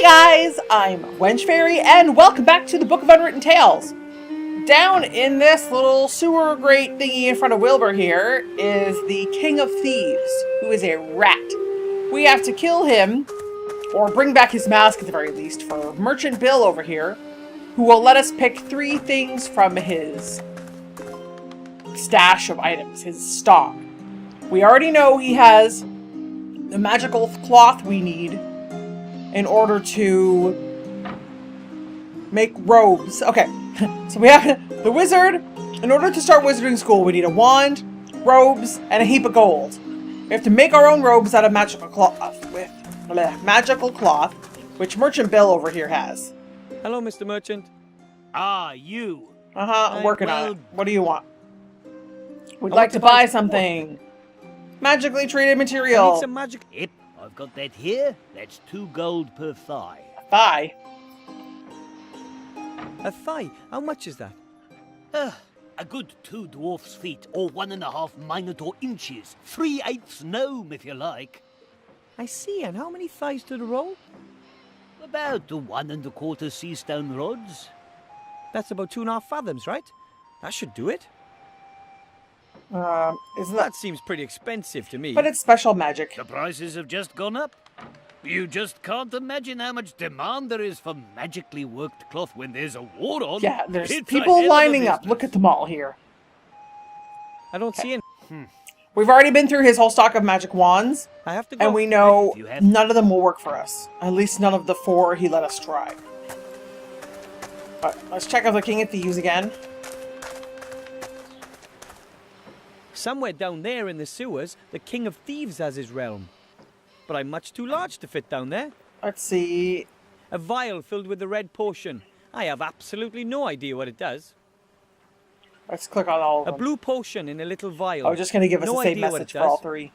guys, I'm Wench Fairy, and welcome back to the Book of Unwritten Tales. Down in this little sewer grate thingy in front of Wilbur here is the King of Thieves, who is a rat. We have to kill him, or bring back his mask at the very least, for Merchant Bill over here, who will let us pick 3 things from his stash of items, his stock. We already know he has the magical cloth we need in order to make robes. Okay, so we have the wizard. In order to start wizarding school, we need a wand, robes, and a heap of gold. We have to make our own robes out of magical cloth, which Merchant Bill over here has. Hello, Mr. Merchant. Ah, you. I'm working on it. What do you want? We'd like to buy something. Magically treated material. I need some magic. Yep, I've got that here. That's 2 gold per thigh. Thigh? A thigh? How much is that? A good 2 dwarf's feet, or 1.5 minotaur inches. 3/8 gnome, if you like. I see, and how many thighs to the roll? About 1 1/4 sea stone rods. That's about 2.5 fathoms, right? That should do it. Isn't That seems pretty expensive to me. But it's special magic. The prices have just gone up. You just can't imagine how much demand there is for magically worked cloth when there's a war on. Yeah, there's It's a people hell of a lining up. business. Look at them all here. I don't see any. We've already been through his whole stock of magic wands, I have to go. and we know You have- none of them will work for us. At least none of the 4 he let us try. But let's check out the King of Thieves again. Somewhere down there in the sewers, the King of Thieves has his realm. But I'm much too large to fit down there. Let's see. A vial filled with the red potion. I have absolutely no idea what it does. Let's click on all of A them. blue potion in a little vial. Oh, just going to give us No the same idea what message it for all does. 3.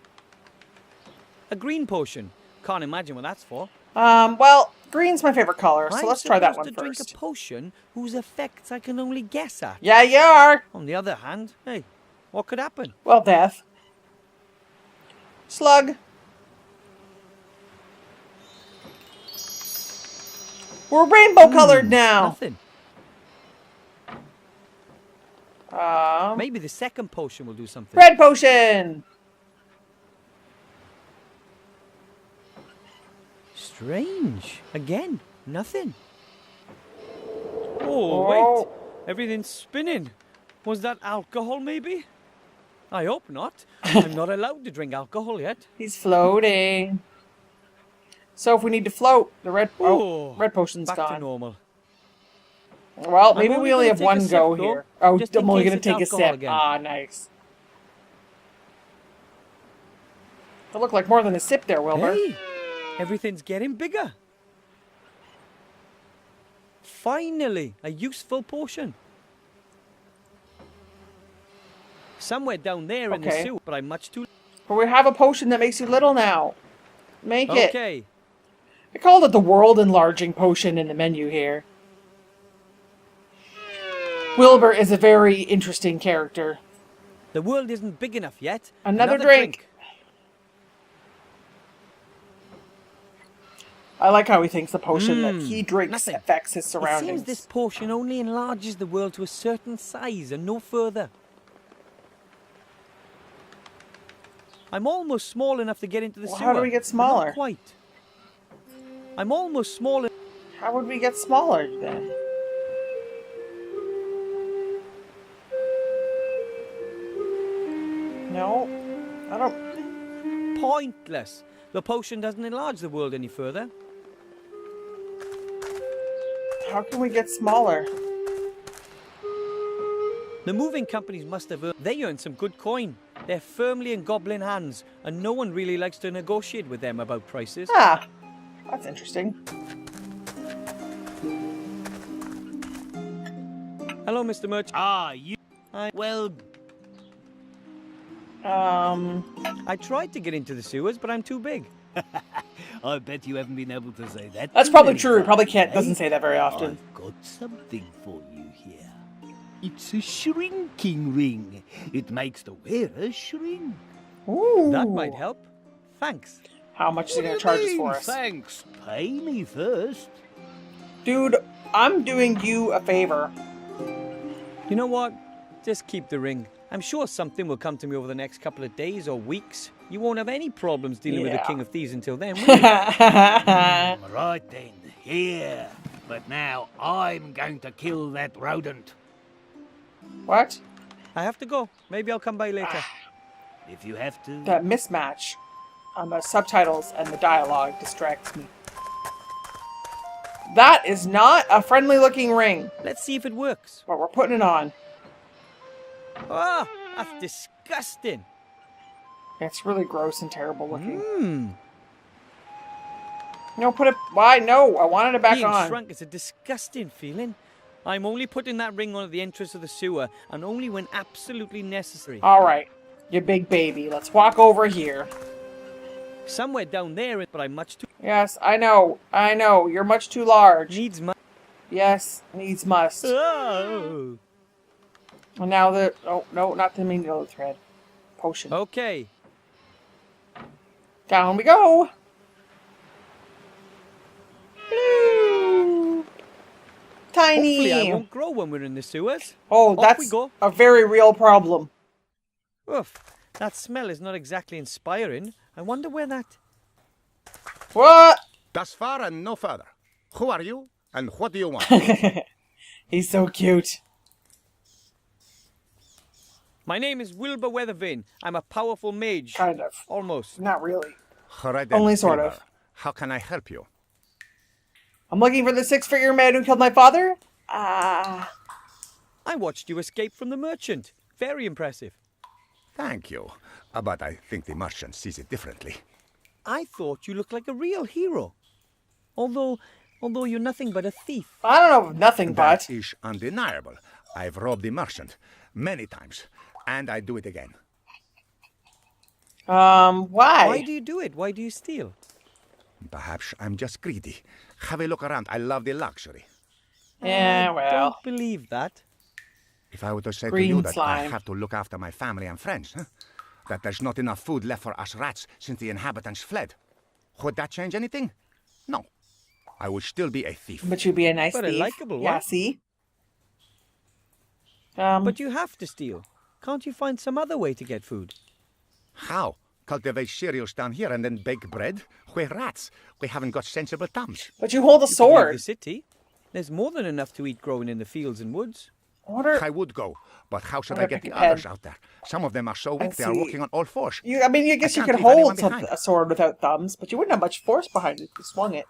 A green potion. Can't imagine what that's for. Well, green's my favorite color, so I'm let's try that supposed one to drink first. a potion whose effects I can only guess at. Yeah, you are. On the other hand, hey, what could happen? Well, death. Slug. We're rainbow colored now. Nothing. Maybe the second potion will do something. Red potion. Strange. Again, nothing. Oh, Oh. wait. Everything's spinning. Was that alcohol, maybe? I hope not. I'm not allowed to drink alcohol yet. He's floating. So if we need to float, the red red potion's Back to gone. normal. Well, maybe I'm we only only gonna have take a one sip, go though, here. Oh, just in I'm only case gonna it's take a alcohol sip. again. Ah, nice. That looked like more than a sip there, Wilbur. Hey, everything's getting bigger. Finally, a useful potion. Somewhere down there in the Okay. sewer, but I'm much too... But we have a potion that makes you little now. Make it. Okay. I called it the world enlarging potion in the menu here. Wilbur is a very interesting character. The world isn't big enough yet. Another drink. I like how he thinks the potion that he drinks nothing. affects his It surroundings. seems this potion only enlarges the world to a certain size and no further. I'm almost small enough to get into the Well, sewer. how do we get but smaller? Not quite. I'm almost small enough. How would we get smaller then? No, I don't. Pointless. The potion doesn't enlarge the world any further. How can we get smaller? The moving companies must have they earned some good coin. They're firmly in goblin hands, and no one really likes to negotiate with them about prices. Ah, that's interesting. Hello, Mr. Merchant. Ah, you. Hi. Well, I tried to get into the sewers, but I'm too big. I bet you haven't been able to say that. That's too probably many true. He probably times, can't. eh? Doesn't say that very often. I've got something for you here. It's a shrinking ring. It makes the wearer shrink. Ooh. That might help. Thanks. How much is he gonna charge us for us? Thanks. Pay me first. Dude, I'm doing you a favor. You know what? Just keep the ring. I'm sure something will come to me over the next couple of days or weeks. You won't have any problems dealing with the Yeah. King of Thieves until then, will you? Right then, here. But now I'm going to kill that rodent. What? I have to go. Maybe I'll come by later. If you have to. That mismatch on the subtitles and the dialogue distracts me. That is not a friendly looking ring, Let's see if it works. but we're putting it on. Ah, that's disgusting. It's really gross and terrible looking. Mmm. No, put it. Why? No, I wanted it back Being on. shrunk is a disgusting feeling. I'm only putting that ring on at the entrance of the sewer, and only when absolutely necessary. All right, you big baby. Let's walk over here. Somewhere down there, but I'm much too... Yes, I know. I know. You're much too large. Needs my... Yes, needs must. Oh. And now the... Oh, no, not the needle thread. Potion. Okay. Down we go. Hello. Tiny. Hopefully I won't grow when we're in the sewers. Oh, Off we that's go. a very real problem. Oof. That smell is not exactly inspiring. I wonder where that... What? Thus far and no further. Who are you, and what do you want? He's so cute. My name is Wilbur Weathervane. I'm a powerful mage. Kind of. Almost. Not really. All right then, Only sort Wilbur. of. How can I help you? I'm looking for the six-figure man who killed my father. Ah. I watched you escape from the merchant. Very impressive. Thank you. But I think the merchant sees it differently. I thought you looked like a real hero. Although you're nothing but a thief. I don't know nothing but. That is undeniable. I've robbed the merchant many times, and I do it again. Why? Why do you do it? Why do you steal? Perhaps I'm just greedy. Have a look around. I love the luxury. Yeah, well. Don't believe that. If I were to say Green to you that I slime. have to look after my family and friends, that there's not enough food left for us rats since the inhabitants fled, would that change anything? No. I would still be a thief. But you'd be a nice But a thief. likable Yeah, one. see? But you have to steal. Can't you find some other way to get food? How? Cultivate cereals down here and then bake bread? We're rats. We haven't got sensible thumbs. But you hold a You could leave sword. the city. There's more than enough to eat growing in the fields and woods. What are... I would go, but how should I'm I gonna get the pick a pen. others out there? Some of them are so weak they are see. walking on all fours. I mean, I guess you can't could leave anyone hold behind. a sword without thumbs, but you wouldn't have much force behind it if you swung it.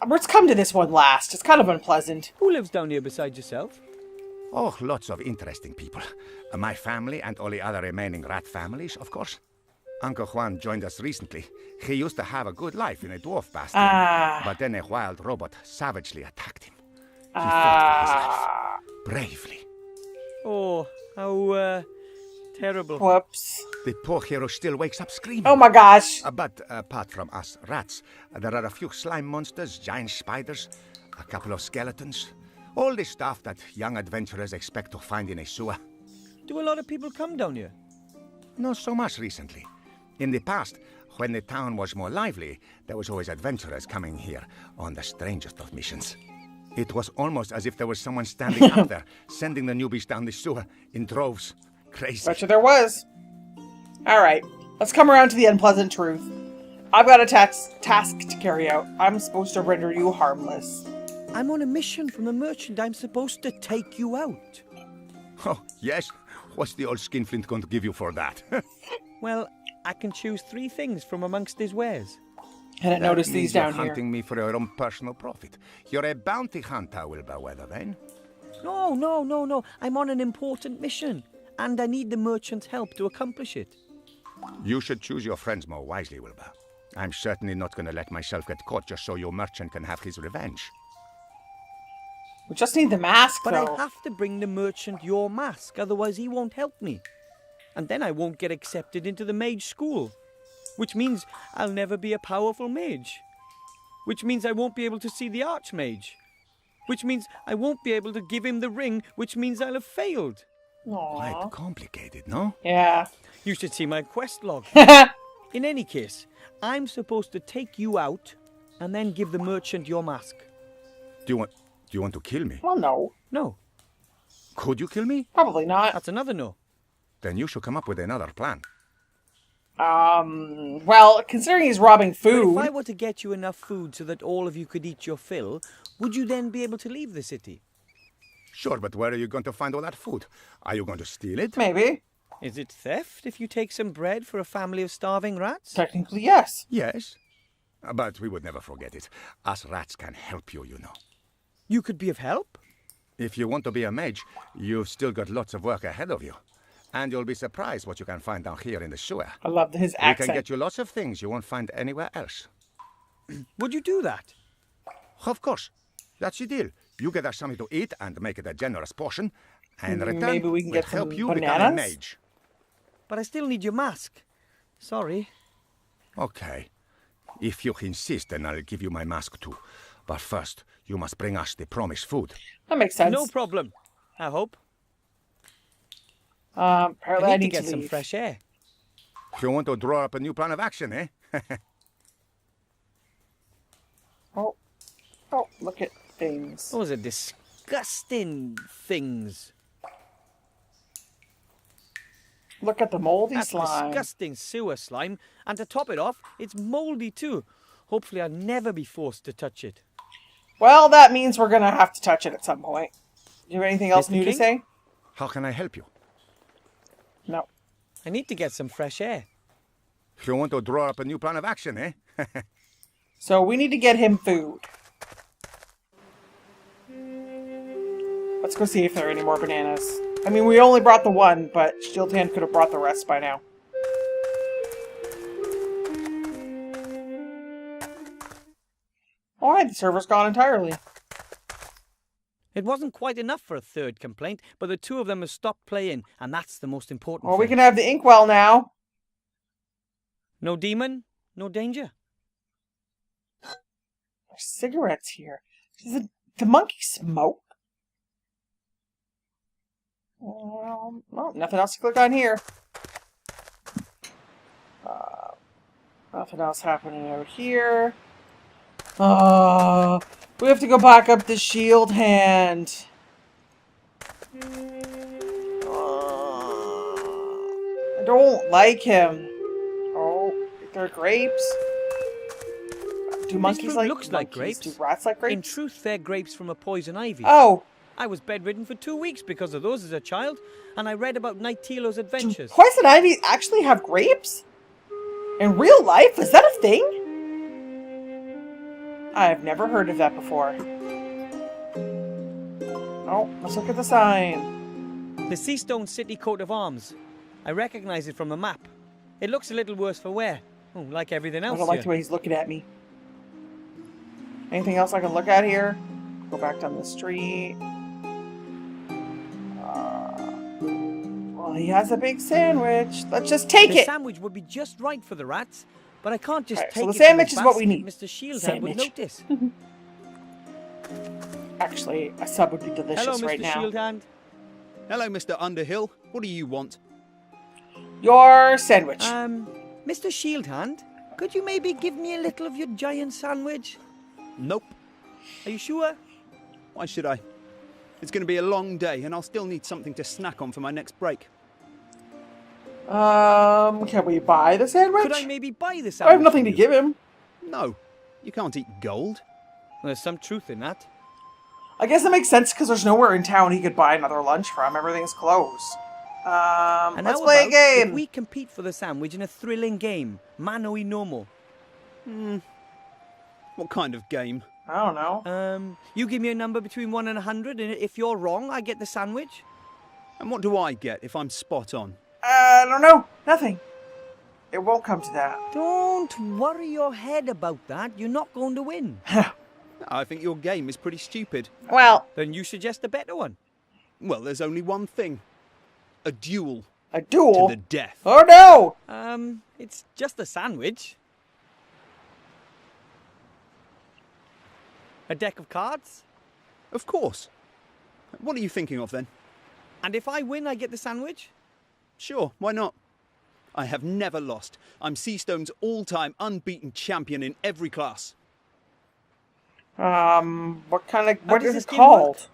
Let's come to this one last. It's kind of unpleasant. Who lives down here beside yourself? Oh, lots of interesting people. My family and all the other remaining rat families, of course. Uncle Juan joined us recently. He used to have a good life in a dwarf bastion, but then a wild robot savagely attacked him. He fought for his life. Bravely. Oh, how, terrible. Whoops. The poor hero still wakes up screaming. Oh my gosh. But apart from us rats, there are a few slime monsters, giant spiders, a couple of skeletons. All the stuff that young adventurers expect to find in a sewer. Do a lot of people come down here? Not so much recently. In the past, when the town was more lively, there was always adventurers coming here on the strangest of missions. It was almost as if there was someone standing up there, sending the newbies down the sewer in droves. Crazy. Betcha there was. Alright, let's come around to the unpleasant truth. I've got a task to carry out. I'm supposed to render you harmless. I'm on a mission from the merchant. I'm supposed to take you out. Oh, yes? What's the old skinflint going to give you for that? Well, I can choose 3 things from amongst his wares. I didn't notice That these means you're down here. hunting me for your own personal profit. You're a bounty hunter, Wilbur Weathervane. No. I'm on an important mission. And I need the merchant's help to accomplish it. You should choose your friends more wisely, Wilbur. I'm certainly not going to let myself get caught just so your merchant can have his revenge. We just need the mask, But though. I have to bring the merchant your mask, otherwise he won't help me. And then I won't get accepted into the mage school. Which means I'll never be a powerful mage. Which means I won't be able to see the archmage. Which means I won't be able to give him the ring, which means I'll have failed. Aww. Quite complicated, no? Yeah. You should see my quest log. In any case, I'm supposed to take you out and then give the merchant your mask. Do you want to kill me? Well, no. No, Could you kill me? Probably not. that's another no. Then you should come up with another plan. Well, considering he's robbing But food... if I were to get you enough food so that all of you could eat your fill, would you then be able to leave the city? Sure, but where are you going to find all that food? Are you going to steal it? Maybe. Is it theft if you take some bread for a family of starving rats? Technically, yes. Yes. But we would never forget it. Us rats can help you, you know. You could be of help? If you want to be a mage, you've still got lots of work ahead of you. And you'll be surprised what you can find down here in the sewer. I love his We accent. can get you lots of things you won't find anywhere else. Would you do that? Of course. That's the deal. You get us something to eat and make it a generous portion. And in return, Maybe we can we'll get help some you become a bananas? mage. But I still need your mask. Sorry. Okay. If you insist, then I'll give you my mask too. But first, you must bring us the promised food. That makes sense. No problem. I hope. Apparently I need need to get to some leave. fresh air. If you want to draw up a new plan of action, eh? Oh, look at things. Those are disgusting things. Look at the moldy That's slime. disgusting sewer slime. And to top it off, it's mouldy too. Hopefully I'll never be forced to touch it. Well, that means we're gonna have to touch it at some point. Do you have anything else Mr. new to King? say? How can I help you? No. I need to get some fresh air. If you want to draw up a new plan of action, eh? So we need to get him food. Let's go see if there are any more bananas. I mean, we only brought the one, but Shield Hand could have brought the rest by now. Alright, the server's gone entirely. It wasn't quite enough for a third complaint, but the two of them have stopped playing, and that's the most important Well, we thing. can have the inkwell now. No demon, no danger. There's cigarettes here. Does the monkey smoke? Well, nothing else to click on here. Nothing else happening over here. We have to go back up the Shield Hand. I don't like him. Oh, there are grapes. Do monkeys fruit like looks like monkeys? grapes. Do rats like grapes? In truth, they're grapes from a poison ivy. Oh, I was bedridden for 2 weeks because of those as a child, and I read about Nightilo's adventures. do poison ivy actually have grapes? In real life? Is that a thing? I've never heard of that before. Oh, let's look at the sign. The Seastone City coat of arms. I recognize it from the map. It looks a little worse for wear. Oh, like everything I else don't like here. the way he's looking at me. Anything else I can look at here? Go back down the street. Well, he has a big sandwich. Let's just take The it. sandwich would be just right for the rats, but I can't just Right, so take the it from sandwich the is what we basket. need. Mr. Shieldhand would Sandwich. notice. Actually, a sub would be delicious Hello, Mr. right now. Shieldhand. Hello, Mr. Underhill. What do you want? Your sandwich. Mr. Shieldhand, could you maybe give me a little of your giant sandwich? Nope. Are you sure? Why should I? It's going to be a long day, and I'll still need something to snack on for my next break. Can we buy the sandwich? Could I maybe buy the sandwich? I have nothing to from you? give him. No, you can't eat gold. Well, there's some truth in that. I guess that makes sense because there's nowhere in town he could buy another lunch from. Everything's closed. And Let's how play a about game. if we compete for the sandwich in a thrilling game, mano y nomo? What kind of game? I don't know. You give me a number between 1 and 100, and if you're wrong, I get the sandwich. And what do I get if I'm spot on? I don't know. Nothing. It won't come to that. Don't worry your head about that. You're not going to win. I think your game is pretty stupid. Well, Then you suggest a better one. Well, there's only one thing. A duel a duel? to the death. Oh no! It's just a sandwich. A deck of cards. Of course. What are you thinking of then? And if I win, I get the sandwich? Sure, why not? I have never lost. I'm Seastone's all-time unbeaten champion in every class. What is does it this game called?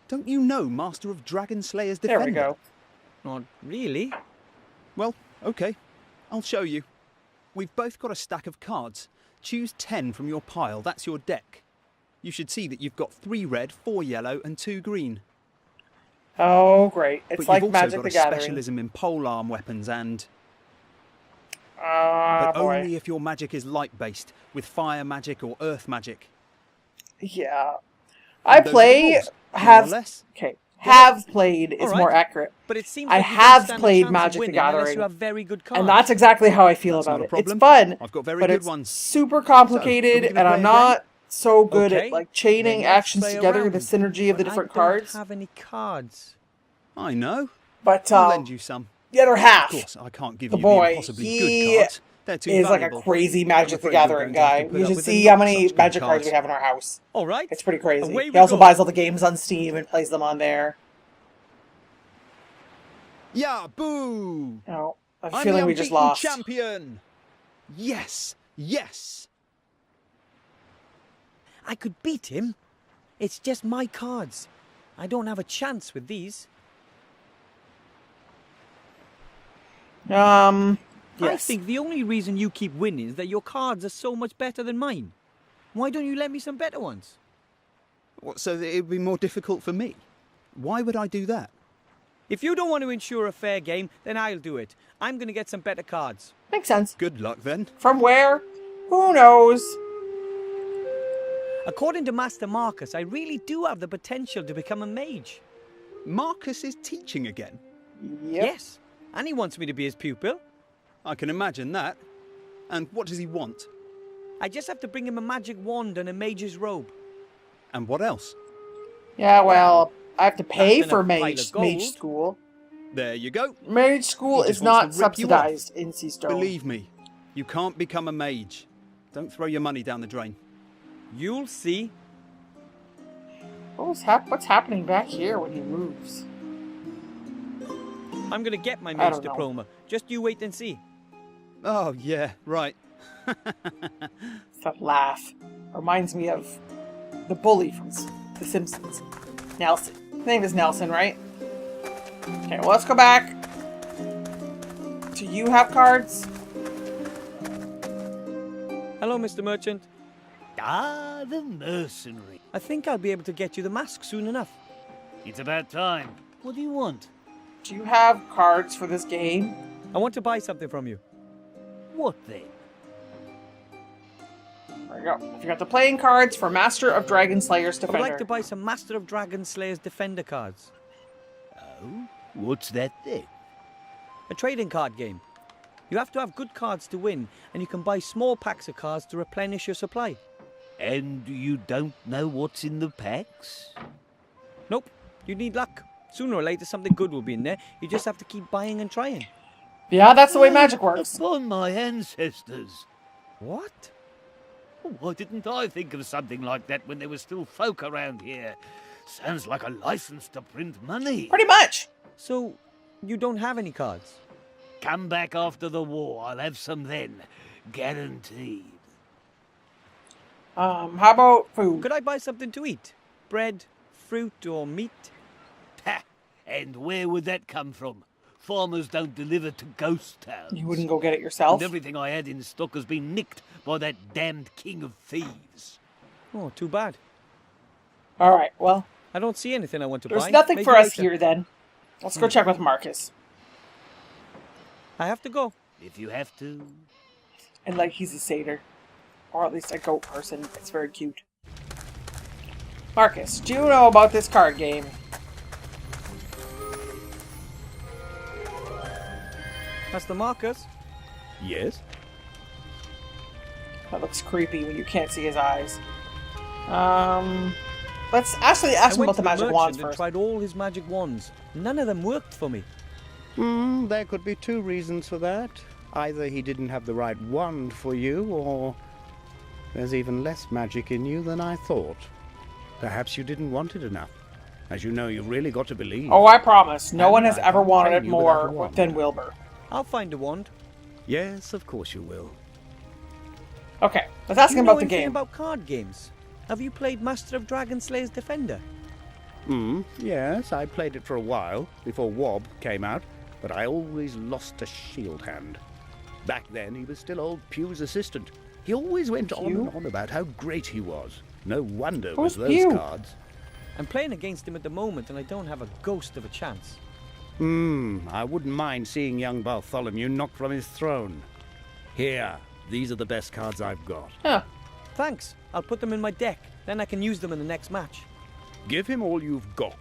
Don't you know Master of Dragon Slayer's There Defender? we go. Not really. Well, okay. I'll show you. We've both got a stack of cards. Choose 10 from your pile. That's your deck. You should see that you've got 3 red, 4 yellow, and 2 green. Oh, great. It's But like you've also Magic got the a Gathering. specialism in polearm weapons and... Ah, but boy. only if your magic is light-based, with fire magic or earth magic. Yeah. I And those are the play... rules, more or Have... less. Okay. Have played is Alright. more accurate. But it seems I like you have don't stand played a chance Magic of the winning unless Gathering, you have very good cards. And that's exactly how I feel That's about not a it. problem. It's fun. I've got very but good it's ones. super complicated, So, can we give it and a I'm play not so good Okay. at like chaining Then let's actions play together, around. the synergy of the But different I don't cards. have any cards. I know. But I'll lend you some. the other half Of course, I can't give the you boy, the impossibly he good cards. They're too is like valuable. a crazy I'm Magic the afraid you're Gathering going to have guy. to put You up should with see not how many such good Magic cards cards. we have in our house. All right. It's pretty crazy. Away He we also go. buys all the games on Steam and plays them on there. Yeah, boo! Oh, I have a I'm feeling the we just unbeaten lost. champion. Yes, yes. I could beat him. It's just my cards. I don't have a chance with these. I Yes. think the only reason you keep winning is that your cards are so much better than mine. Why don't you lend me some better ones? What, so that it would be more difficult for me? Why would I do that? If you don't want to ensure a fair game, then I'll do it. I'm going to get some better cards. Makes sense. Good luck then. From where? Who knows? According to Master Marcus, I really do have the potential to become a mage. Marcus is teaching again. Yep. Yes, and he wants me to be his pupil. I can imagine that. And what does he want? I just have to bring him a magic wand and a mage's robe. And what else? Yeah, well, I have to pay That's for enough pile mage of gold. school. There you go. Mage school He just is wants not to rip you off. subsidized in Seastone. Believe me, you can't become a mage. Don't throw your money down the drain. You'll see. What's happening back here when he moves? I'm going to get my I mage don't know. diploma. Just you wait and see. Oh, yeah, right. That laugh reminds me of the bully from The Simpsons. Nelson. His name is Nelson, right? Okay, well, let's go back. Do you have cards? Hello, Mr. Merchant. Ah, the mercenary. I think I'll be able to get you the mask soon enough. It's about time. What do you want? Do you have cards for this game? I want to buy something from you. What then? There you go. If you got the playing cards for Master of Dragon Slayer's I Defender. would like to buy some Master of Dragon Slayer's Defender cards. Oh, what's that then? A trading card game. You have to have good cards to win, and you can buy small packs of cards to replenish your supply. And you don't know what's in the packs? Nope, you need luck. Sooner or later, something good will be in there. You just have to keep buying and trying. Yeah, that's the way magic works. Upon my ancestors. What? Why didn't I think of something like that when there were still folk around here? Sounds like a license to print money. Pretty much. So, you don't have any cards? Come back after the war. I'll have some then. Guaranteed. How about food? Could I buy something to eat? Bread, fruit, or meat? Ha! And where would that come from? Farmers don't deliver to ghost towns. You wouldn't go get it yourself? And everything I had in stock has been nicked by that damned king of thieves. Oh, too bad. Alright, well, I don't see anything I want to there's buy. nothing Maybe for us later. here then. Let's go check with Marcus. I have to go. If you have to. And like he's a satyr. Or at least a goat person. It's very cute. Marcus, do you know about this card game? Master Marcus? Yes? That looks creepy when you can't see his eyes. Let's actually ask him I about went the to magic merchant wands and first. tried all his magic wands. None of them worked for me. There could be two reasons for that. Either he didn't have the right wand for you, or there's even less magic in you than I thought. Perhaps you didn't want it enough. As you know, you've really got to believe. Oh, I promise. No And one has I ever can't wanted train it you without a more wand. than Wilbur. I'll find a wand. Yes, of course you will. Okay, let's ask Do you him know about the anything game. about card games? Have you played Master of Dragon Slayer's Defender? Yes, I played it for a while, before Wob came out, but I always lost to Shield Hand. Back then, he was still old Pew's assistant. He always went on Pew? and on about how great he was. No wonder Who's with those Pew? cards. I'm playing against him at the moment and I don't have a ghost of a chance. I wouldn't mind seeing young Bartholomew knocked from his throne. Here, these are the best cards I've got. Huh. Thanks. I'll put them in my deck. Then I can use them in the next match. Give him all you've got.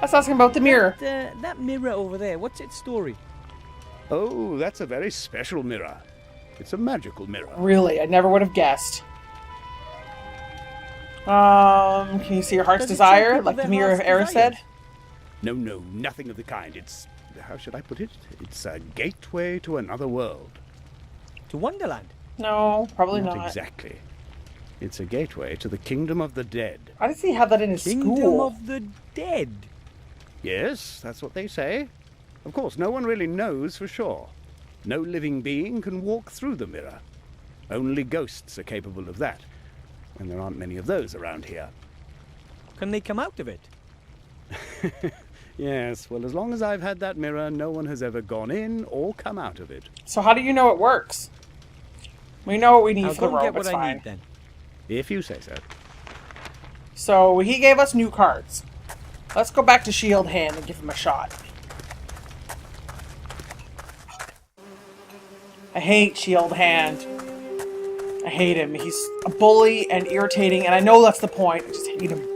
Let's ask him about the mirror. That mirror over there, what's its story? Oh, that's a very special mirror. It's a magical mirror. Really, I never would have guessed. Can you see your heart's Does it show desire, people like the their mirror of heart's Erised? desires? No, nothing of the kind. It's, how should I put it? It's a gateway to another world. To Wonderland? No, probably not. Exactly. It's a gateway to the kingdom of the dead. Why does he have that in his Kingdom school? of the Dead. Yes, that's what they say. Of course, no one really knows for sure. No living being can walk through the mirror. Only ghosts are capable of that. And there aren't many of those around here. Can they come out of it? Yes, well, as long as I've had that mirror, no one has ever gone in or come out of it. So how do you know it works? We know what we need I'll for the go and robe, get it's what I fine. need then. If you say so. So he gave us new cards. Let's go back to Shield Hand and give him a shot. I hate Shield Hand. I hate him. He's a bully and irritating, and I know that's the point. I just hate him.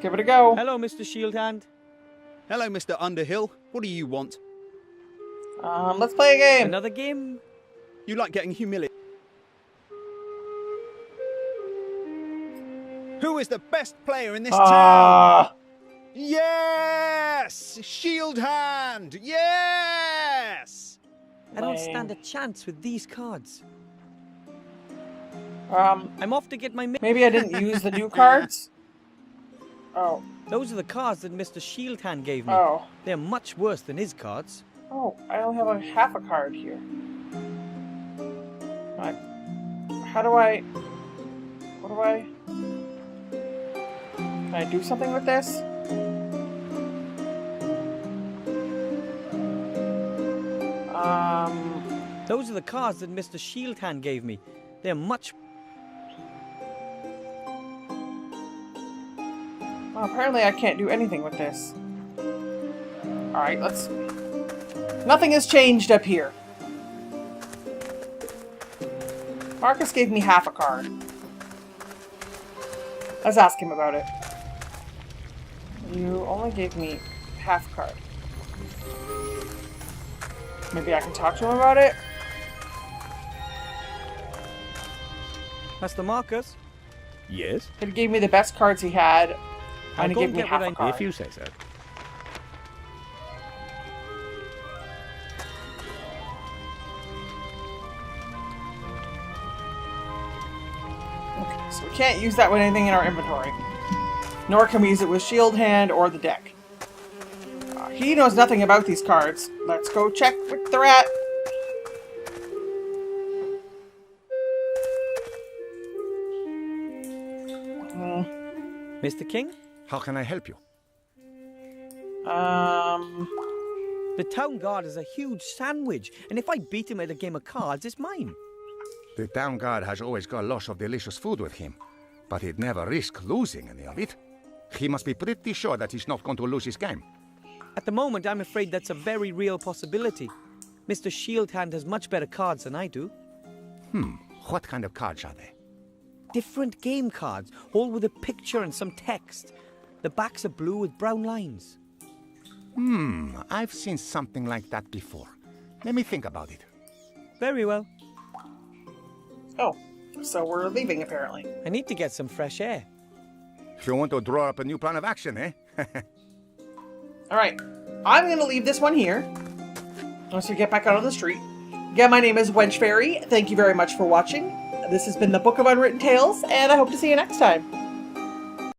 Give it a go. Hello, Mr. Shieldhand. Hello, Mr. Underhill. What do you want? Let's play a game. Another game? You like getting humiliated? Who is the best player in this town? Ah, Yes! Shield Hand! Yes! I don't Lame. stand a chance with these cards. um, I'm off to get my... maybe I didn't use the new cards. Oh, Those are the cards that Mr. Shieldhand gave me. oh, They're much worse than his cards. oh! I only have a half a card here. How do I? What do I? Can I do something with this? Those are the cards that Mr. Shieldhand gave me. They're much... Well, apparently I can't do anything with this. Alright, let's... Nothing has changed up here. Marcus gave me half a card. Let's ask him about it. You only gave me half a card. Maybe I can talk to him about it? Master Marcus? Yes, He gave me the best cards he had, I'll and he go gave and me get half what a I- card. if you say so. Okay, so we can't use that with anything in our inventory. Nor can we use it with Shield Hand or the deck. He knows nothing about these cards. Let's go check with the rat. Mr. King? How can I help you? The town guard is a huge sandwich, and if I beat him at a game of cards, it's mine. The town guard has always got lots of delicious food with him, but he'd never risk losing any of it. He must be pretty sure that he's not going to lose his game. At the moment, I'm afraid that's a very real possibility. Mr. Shieldhand has much better cards than I do. What kind of cards are they? Different game cards, all with a picture and some text. The backs are blue with brown lines. I've seen something like that before. Let me think about it. Very well. Oh, so we're leaving apparently. I need to get some fresh air. If you want to draw up a new plan of action, eh? Alright, I'm gonna leave this one here. Once we get back out on the street. Again, my name is Wench Fairy. Thank you very much for watching. This has been the Book of Unwritten Tales, and I hope to see you next time.